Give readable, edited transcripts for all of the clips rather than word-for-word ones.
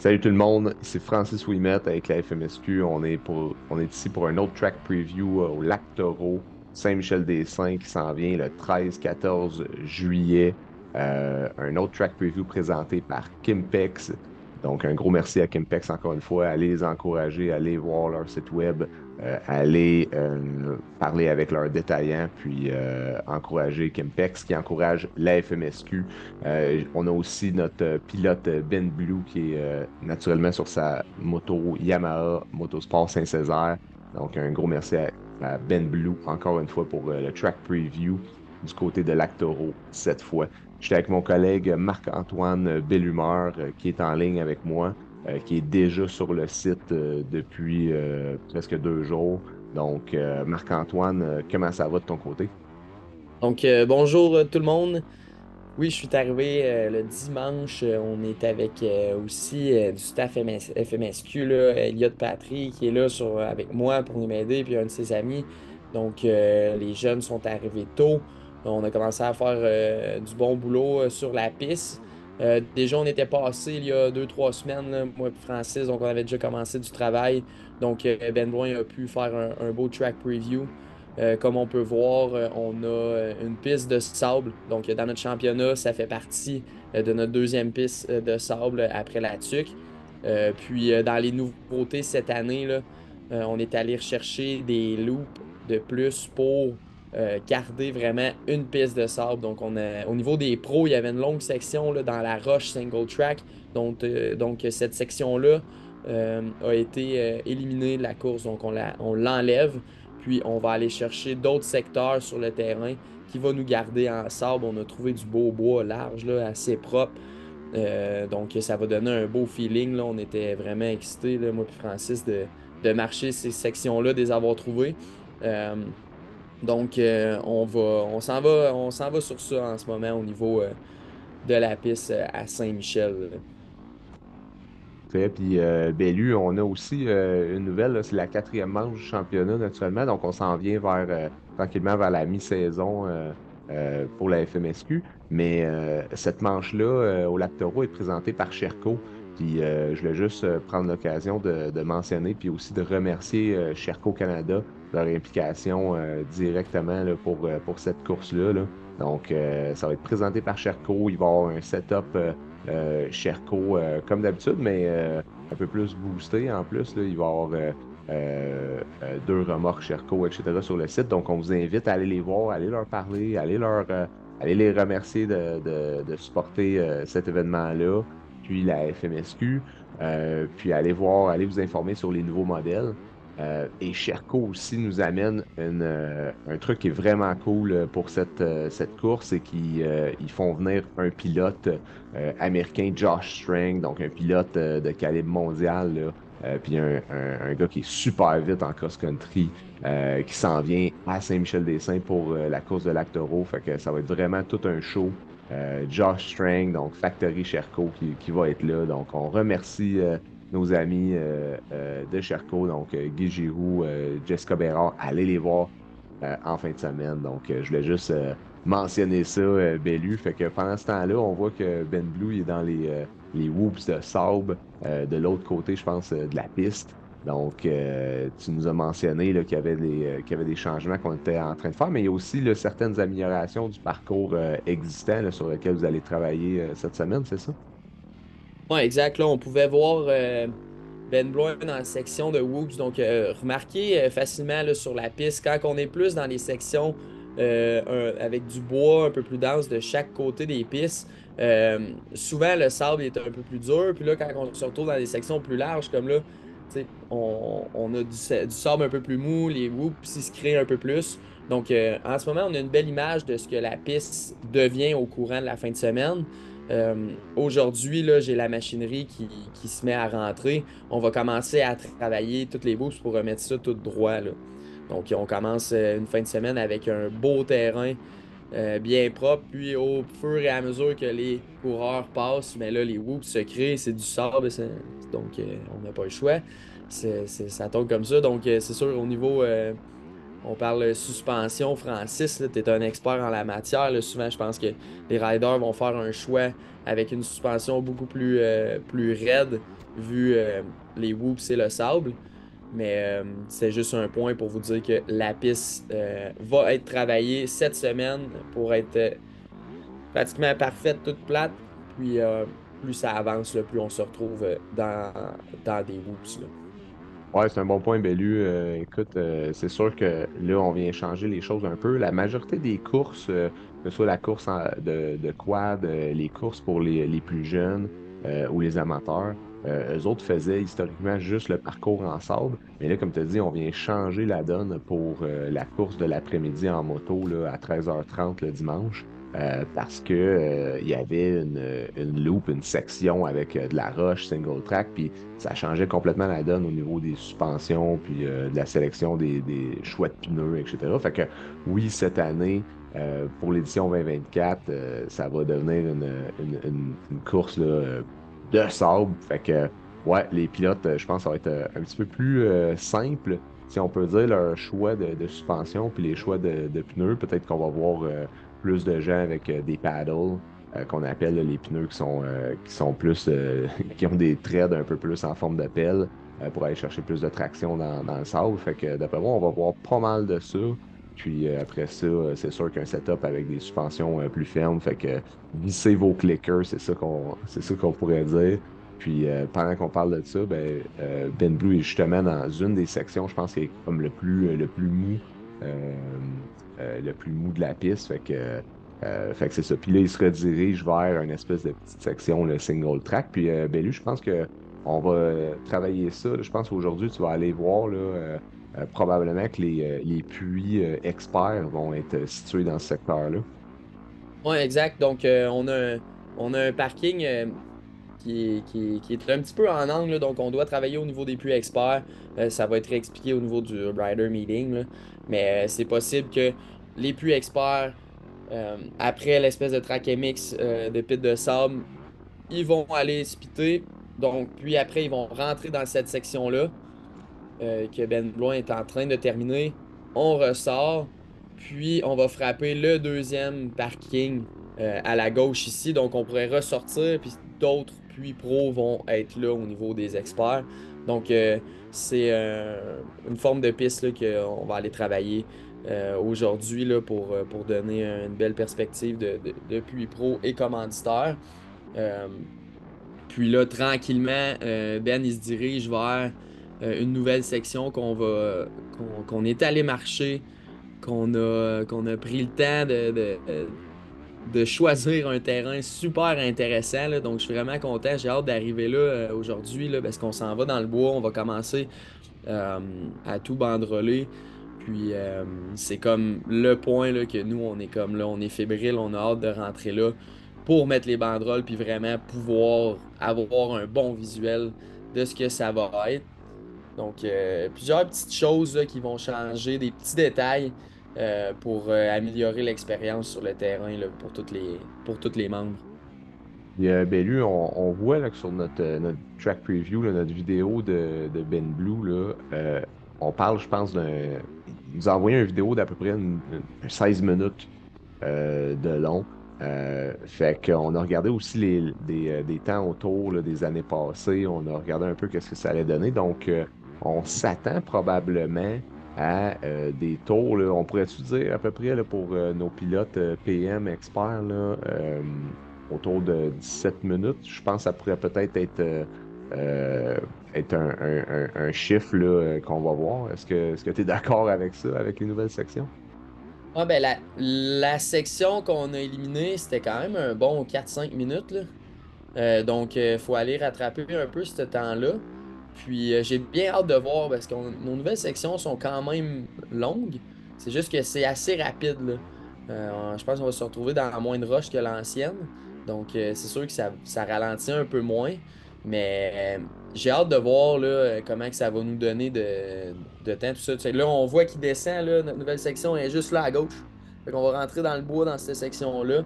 Salut tout le monde, ici Francis Ouimet avec la FMSQ. On est ici pour un autre track preview au Lac Taureau, Saint-Michel-des-Saints qui s'en vient le 13-14 juillet. Un autre track preview présenté par Kimpex. Donc un gros merci à Kimpex encore une fois. Allez les encourager, allez voir leur site web, allez parler avec leurs détaillants, puis encourager Kimpex qui encourage la FMSQ. On a aussi notre pilote Ben Blue qui est naturellement sur sa moto Yamaha Motosport Saint-Césaire. Donc, un gros merci à Ben Blue encore une fois pour le track preview du côté de l'Actoro cette fois. J'étais avec mon collègue Marc-Antoine Bellumeur qui est en ligne avec moi, qui est déjà sur le site depuis presque 2 jours. Donc, Marc-Antoine, comment ça va de ton côté? Donc, bonjour tout le monde. Oui, je suis arrivé le dimanche. On est avec aussi du staff FMSQ, là, Elliot Patry, qui est là avec moi pour nous m'aider, puis un de ses amis. Donc, les jeunes sont arrivés tôt. On a commencé à faire du bon boulot sur la piste. Déjà, on était passé il y a 2, 3 semaines, là, moi et Francis, donc on avait déjà commencé du travail. Donc, Ben Blouin a pu faire un beau track preview. Comme on peut voir, on a une piste de sable. Donc, dans notre championnat, ça fait partie de notre deuxième piste de sable après la TUC. Puis, dans les nouveautés cette année, là, on est allé rechercher des loops de plus pour garder vraiment une piste de sable. Donc, au niveau des pros, il y avait une longue section là, dans la roche single track. Donc, cette section-là a été éliminée de la course. Donc, on l'enlève. Puis on va aller chercher d'autres secteurs sur le terrain qui va nous garder en sable. On a trouvé du beau bois large, là, assez propre. Donc ça va donner un beau feeling, là. On était vraiment excités, là, moi et Francis, de marcher ces sections-là, de les avoir trouvées. Euh, donc on s'en va sur ça en ce moment au niveau de la piste à Saint-Michel, là. Fait. Puis, Bellu, on a aussi une nouvelle, là, c'est la quatrième manche du championnat, naturellement. Donc, on s'en vient tranquillement vers la mi-saison pour la FMSQ. Mais cette manche-là, au Lac Taureau, est présentée par Sherco. Puis, je voulais juste prendre l'occasion de mentionner, puis aussi de remercier Sherco Canada, leur implication directement là, pour cette course-là, là. Donc, ça va être présenté par Sherco. Il va y avoir un setup. Sherco comme d'habitude, mais un peu plus boosté en plus. Là, il va y avoir deux remorques Sherco, etc. sur le site. Donc, on vous invite à aller les voir, aller leur parler, aller les remercier de supporter cet événement-là, puis la FMSQ, puis aller voir, aller vous informer sur les nouveaux modèles. Et Sherco aussi nous amène un truc qui est vraiment cool pour cette course, c'est qu'ils font venir un pilote américain, Josh Strang, donc un pilote de calibre mondial, là, puis un gars qui est super vite en cross-country, qui s'en vient à Saint-Michel-des-Saints pour la course de Lac Taureau. Fait que ça va être vraiment tout un show. Josh Strang, donc Factory Sherco, qui va être là. Donc, on remercie nos amis de Sherco, donc Guy Giroux, Jessica Bérard, allez les voir en fin de semaine. Donc, je voulais juste mentionner ça, Bellu. Fait que pendant ce temps-là, on voit que Ben Blue il est dans les whoops de sable de l'autre côté, je pense, de la piste. Donc, tu nous as mentionné là, qu'il y avait des changements qu'on était en train de faire, mais il y a aussi là, certaines améliorations du parcours existant là, sur lequel vous allez travailler cette semaine, c'est ça? Ouais, exact. Là, on pouvait voir Ben Bloin dans la section de Whoops. Donc, remarquez facilement là, sur la piste, quand on est plus dans les sections avec du bois un peu plus dense de chaque côté des pistes, souvent le sable est un peu plus dur. Puis là, quand on se retrouve dans des sections plus larges, comme là, tu sais, on a du sable un peu plus mou, les Whoops ils se créent un peu plus. Donc, en ce moment, on a une belle image de ce que la piste devient au courant de la fin de semaine. Aujourd'hui, là, j'ai la machinerie qui se met à rentrer. On va commencer à travailler toutes les boosts pour remettre ça tout droit, là. Donc, on commence une fin de semaine avec un beau terrain bien propre. Puis, au fur et à mesure que les coureurs passent, mais là, les whoops se créent, c'est du sable. Donc, on n'a pas le choix. Ça tombe comme ça. Donc, c'est sûr, au niveau on parle suspension, Francis, tu es un expert en la matière. Là. Souvent, je pense que les riders vont faire un choix avec une suspension beaucoup plus raide vu les whoops et le sable. Mais c'est juste un point pour vous dire que la piste va être travaillée cette semaine pour être pratiquement parfaite, toute plate. Puis plus ça avance, là, plus on se retrouve dans des whoops, là. Ouais, c'est un bon point, Bellu. Écoute, c'est sûr que là, on vient changer les choses un peu. La majorité des courses, que ce soit la course de quad, les courses pour les plus jeunes ou les amateurs, eux autres faisaient historiquement juste le parcours en sable. Mais là, comme tu as dit, on vient changer la donne pour la course de l'après-midi en moto là, à 13h30 le dimanche. Parce que il y avait une loop, une section avec de la roche single track, puis ça changeait complètement la donne au niveau des suspensions, puis de la sélection des choix de pneus, etc. Fait que oui, cette année, pour l'édition 2024, ça va devenir une course là, de sable. Fait que ouais, les pilotes, je pense que ça va être un petit peu plus simple, si on peut dire, leur choix de suspension, puis les choix de pneus. Peut-être qu'on va voir plus de gens avec des paddles qu'on appelle là, les pneus qui sont plus qui ont des threads un peu plus en forme de pelle pour aller chercher plus de traction dans le sable. Fait que d'après moi, on va voir pas mal de ça. Puis après ça, c'est sûr qu'un setup avec des suspensions plus fermes. Fait que vissez vos clickers, c'est ça qu'on pourrait dire. Puis pendant qu'on parle de ça, Ben Blue est justement dans une des sections, je pense, qui est comme le plus mou. euh, le plus mou de la piste. Fait que c'est ça. Puis là, il se redirige vers une espèce de petite section, le single track. Puis, ben lui, je pense que on va travailler ça. Là. Je pense qu'aujourd'hui, tu vas aller voir là, probablement que les puits experts vont être situés dans ce secteur-là. Ouais, exact. Donc, on a un parking qui est un petit peu en angle, là. Donc on doit travailler au niveau des plus experts. Ça va être réexpliqué au niveau du rider meeting, là. Mais c'est possible que les plus experts, après l'espèce de track MX de pit de sable, ils vont aller spitter. Donc, puis après, ils vont rentrer dans cette section-là que Ben Bloin est en train de terminer. On ressort, puis on va frapper le deuxième parking à la gauche ici. Donc on pourrait ressortir, puis d'autres puits pro vont être là au niveau des experts. Donc c'est une forme de piste là, qu'on va aller travailler aujourd'hui là, pour donner une belle perspective de puits pro et commanditaire. Euh, puis là, tranquillement, Ben, il se dirige vers une nouvelle section qu'on est allé marcher, qu'on a pris le temps de choisir un terrain super intéressant, là. Donc, je suis vraiment content. J'ai hâte d'arriver là aujourd'hui, là, parce qu'on s'en va dans le bois. On va commencer euh, à tout bandroler. Puis, c'est comme le point là, que nous, on est comme là, on est fébrile, on a hâte de rentrer là pour mettre les banderoles, puis vraiment pouvoir avoir un bon visuel de ce que ça va être. Donc, plusieurs petites choses là, qui vont changer, des petits détails pour améliorer l'expérience sur le terrain là, pour tous les membres. Et, ben lui, on voit là, que sur notre track preview, là, notre vidéo de Ben Blue, là, on parle, je pense, il nous a envoyé une vidéo d'à peu près 16 minutes de long. Fait qu'on a regardé aussi des temps autour là, des années passées. On a regardé un peu qu'est-ce que ça allait donner. Donc, on s'attend probablement à des tours, là, on pourrait-tu dire à peu près là, pour nos pilotes PM experts, là, autour de 17 minutes. Je pense que ça pourrait peut-être euh, être un chiffre là, qu'on va voir. Est-ce que tu es d'accord avec ça, avec les nouvelles sections? Ah, ben, la section qu'on a éliminée, c'était quand même un bon 4-5 minutes, là. Donc, il faut aller rattraper un peu ce temps-là. Puis, j'ai bien hâte de voir parce que nos nouvelles sections sont quand même longues. C'est juste que c'est assez rapide, là. Je pense qu'on va se retrouver dans moins de rush que l'ancienne. Donc, c'est sûr que ça ralentit un peu moins. Mais j'ai hâte de voir là, comment que ça va nous donner de temps, tout ça. Tu sais, là, on voit qu'il descend, là, notre nouvelle section est juste là à gauche. Fait qu'on va rentrer dans le bois dans cette section-là.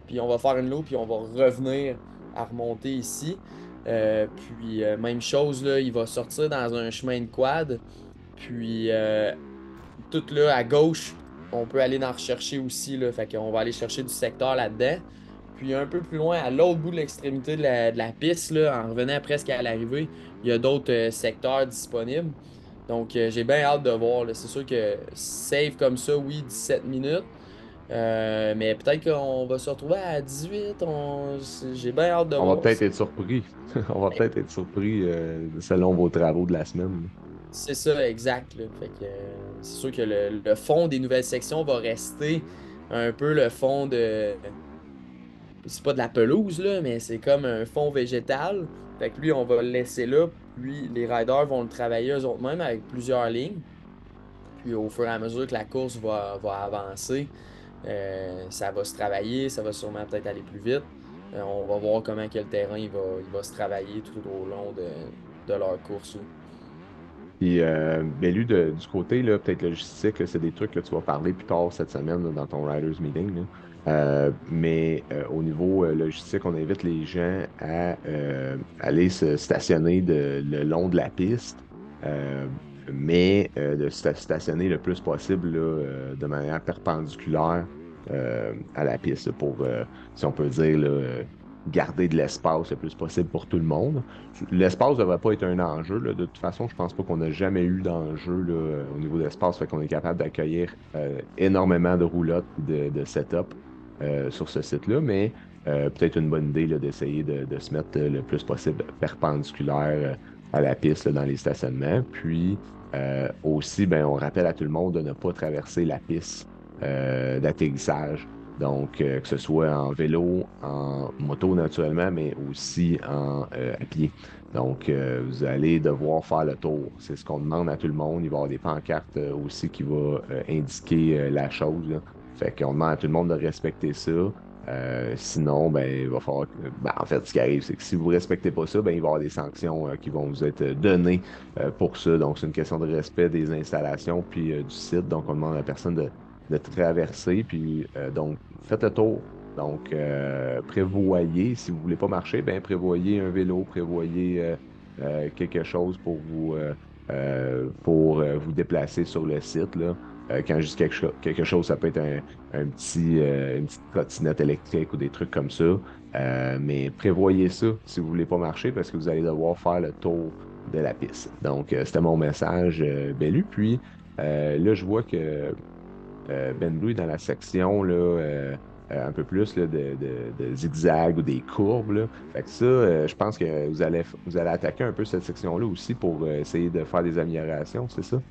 Puis on va faire une loupe, puis on va revenir à remonter ici. Puis même chose, là, il va sortir dans un chemin de quad. Puis tout là à gauche, on peut aller en rechercher aussi. Là, fait qu'on va aller chercher du secteur là-dedans. Puis un peu plus loin, à l'autre bout de l'extrémité de la piste, là, en revenant presque à l'arrivée, il y a d'autres secteurs disponibles. Donc j'ai bien hâte de voir, là. C'est sûr que safe comme ça, oui, 17 minutes. Mais peut-être qu'on va se retrouver à 18. J'ai bien hâte de On va voir. peut-être être surpris. On va peut-être être surpris selon vos travaux de la semaine. C'est ça, exact, là. Fait que c'est sûr que le fond des nouvelles sections va rester un peu le fond de. C'est pas de la pelouse, là, mais c'est comme un fond végétal. Fait que lui, on va le laisser là. Puis les riders vont le travailler eux autres mêmes avec plusieurs lignes. Puis au fur et à mesure que la course va avancer, ça va se travailler, ça va sûrement peut-être aller plus vite. On va voir comment que le terrain il va se travailler tout au long de leur course, là. Puis, ben lui, du côté, là, peut-être logistique, là, c'est des trucs que tu vas parler plus tard cette semaine là, dans ton Riders Meeting. Là. Mais au niveau logistique, on invite les gens à aller se stationner le long de la piste, euh, mais de se stationner le plus possible là, de manière perpendiculaire à la piste pour, si on peut dire, là, garder de l'espace le plus possible pour tout le monde. L'espace ne devrait pas être un enjeu. Là. De toute façon, je pense pas qu'on a jamais eu d'enjeu là, au niveau de l'espace, fait qu'on est capable d'accueillir énormément de roulottes et de setup sur ce site-là, mais peut-être une bonne idée là, d'essayer de se mettre le plus possible perpendiculaire à la piste là, dans les stationnements. Puis aussi, ben, on rappelle à tout le monde de ne pas traverser la piste d'atterrissage. Donc, que ce soit en vélo, en moto naturellement, mais aussi à pied. Donc, vous allez devoir faire le tour. C'est ce qu'on demande à tout le monde. Il va y avoir des pancartes aussi qui vont indiquer la chose. Là. Fait qu'on demande à tout le monde de respecter ça. Sinon, ben, il va falloir ben, en fait, ce qui arrive, c'est que si vous ne respectez pas ça, ben, il va y avoir des sanctions qui vont vous être données pour ça. Donc, c'est une question de respect des installations puis du site. Donc, on demande à la personne de traverser. Puis, donc, faites le tour. Donc, prévoyez, si vous ne voulez pas marcher, ben prévoyez un vélo, prévoyez quelque chose pour vous déplacer sur le site, là. Quand je dis quelque chose, ça peut être une petite trottinette électrique ou des trucs comme ça. Mais prévoyez ça si vous ne voulez pas marcher parce que vous allez devoir faire le tour de la piste. Donc, c'était mon message, Bellu. Puis, là, je vois que Ben Blue est dans la section là, un peu plus là, de zigzag ou des courbes. Là. Fait que ça, je pense que vous allez attaquer un peu cette section-là aussi pour essayer de faire des améliorations, c'est ça?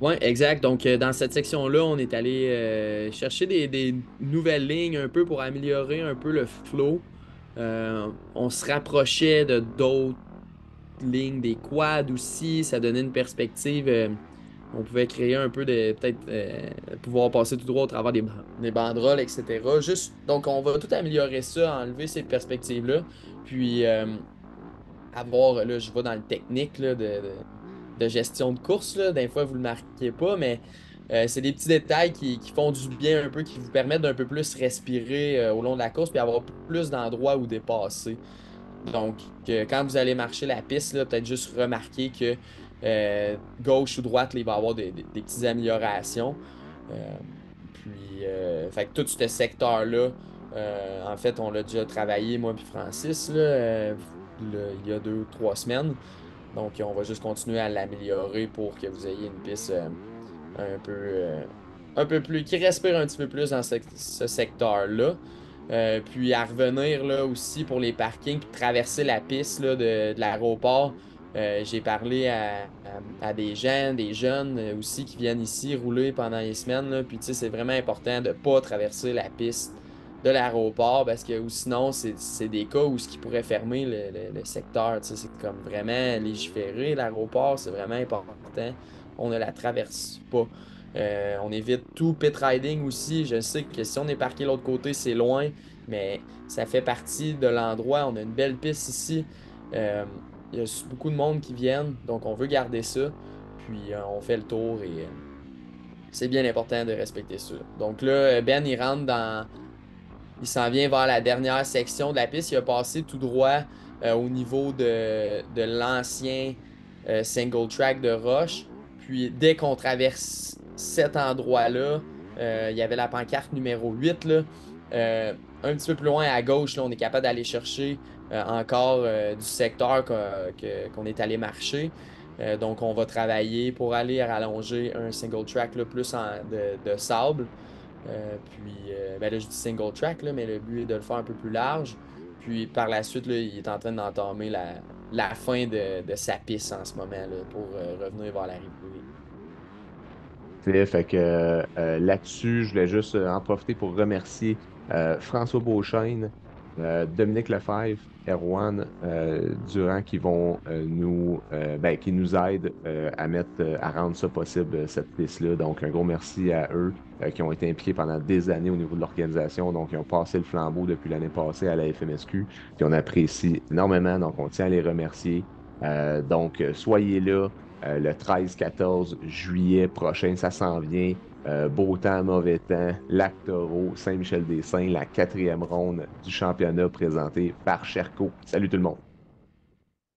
Ouais, exact. Donc, dans cette section-là, on est allé chercher des nouvelles lignes un peu pour améliorer un peu le flow. On se rapprochait de d'autres lignes, des quads aussi. Ça donnait une perspective. On pouvait créer un peu de, peut-être, pouvoir passer tout droit au travers des banderoles, etc. Juste, donc, on va tout améliorer ça, enlever ces perspectives-là. Puis, avoir, là, je vais dans le technique là, de gestion de course. Là. Des fois, vous le marquez pas, mais c'est des petits détails qui font du bien un peu, qui vous permettent d'un peu plus respirer au long de la course, puis avoir plus d'endroits où dépasser. Donc, quand vous allez marcher la piste, là, peut-être juste remarquer que gauche ou droite, là, il va y avoir des petites améliorations. Euh, fait que tout ce secteur-là, en fait, on l'a déjà travaillé, moi puis Francis, là, il y a 2 ou 3 semaines. Donc, on va juste continuer à l'améliorer pour que vous ayez une piste un peu, un peu plus, qui respire un petit peu plus dans ce secteur-là. Puis à revenir là aussi pour les parkings, puis traverser la piste là, de l'aéroport. J'ai parlé à des gens, des jeunes aussi qui viennent ici rouler pendant les semaines. Là. Puis tu sais, c'est vraiment important de ne pas traverser la piste de l'aéroport parce que ou sinon, c'est des cas où ce qui pourrait fermer le secteur. Tu sais, c'est comme vraiment légiférer l'aéroport, c'est vraiment important. On ne la traverse pas. On évite tout pit riding aussi. Je sais que si on est parqué de l'autre côté, c'est loin, mais ça fait partie de l'endroit. On a une belle piste ici. Euh, il y a beaucoup de monde qui viennent, donc on veut garder ça. Puis on fait le tour et c'est bien important de respecter ça. Donc là, Ben, il rentre dans. Il s'en vient vers la dernière section de la piste. Il a passé tout droit au niveau de l'ancien single track de Roche. Puis dès qu'on traverse cet endroit-là, il y avait la pancarte numéro 8 là. un petit peu plus loin à gauche, là, on est capable d'aller chercher encore du secteur qu'on est allé marcher. Donc, on va travailler pour aller rallonger un single track là, plus de sable. Ben là, je dis single track, là, mais le but est de le faire un peu plus large. Puis par la suite, là, il est en train d'entamer la fin de sa piste en ce moment là, pour revenir vers la rive privée. Fait que là-dessus, je voulais juste en profiter pour remercier François Beauchesne, Dominique Lefebvre, Erwan Durand qui vont qui nous aident à rendre ça possible, cette piste-là. Donc, un gros merci à eux qui ont été impliqués pendant des années au niveau de l'organisation. Donc, ils ont passé le flambeau depuis l'année passée à la FMSQ. Puis on apprécie énormément. Donc, on tient à les remercier. Soyez là. Le 13-14 juillet prochain, ça s'en vient. Beau temps, mauvais temps, Lac Taureau, Saint-Michel-des-Saints, la quatrième ronde du championnat présentée par Sherco. Salut tout le monde.